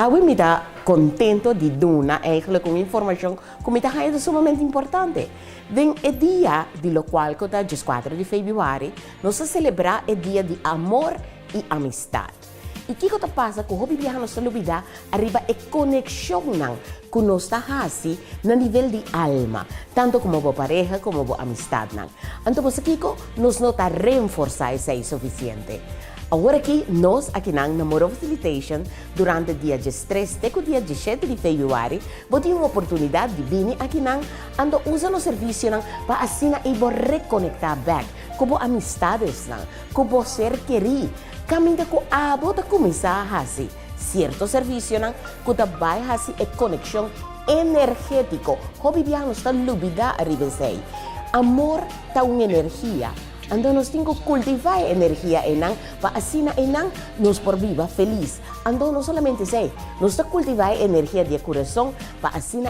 Awi me está contento de dar eigenlijk uma informação que me está sumamente importante. Den o dia de lo qual, que é dia 4 de fevereiro, nós celebramos o dia de amor e amistade. E o que passa com o viajar nossa vida arriba a conexão com nossa raça no nível de alma, tanto como a pareja como a amistade. Então, Kiko, nós não está reforçar isso é suficiente. Agora aqui, nós aqui na Namoro Facilitation, durante o dia 13 até o dia 17 de fevereiro, vou ter uma oportunidade de vir aqui na ando usa o serviço para assim e vou reconectar back com amistades, com o ser querido. Caminha com a bota começar a fazer certo serviço que vai fazer a conexão energética. Hobby viajar está lubida a ribensei. Amor está uma energia. Então nós temos que cultivar a energia para assim nos por viva feliz. Então não somente sei, nós temos que cultivar a energia de coração para assim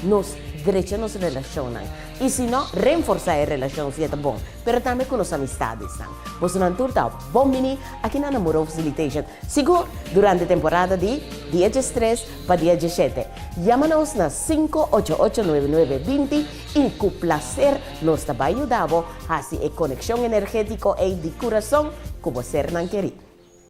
nos direito nos relacionam. E se não, reforçar a relação se é bom, mas também com nossas amistades. Você não turta bom mini aqui na Namoro Facilitation. Seguro, durante a temporada de dia 13 para dia 17. Chama-nos na 5889920 e com prazer nos vai ajudar a fazer a conexão energética e de coração que você não quer.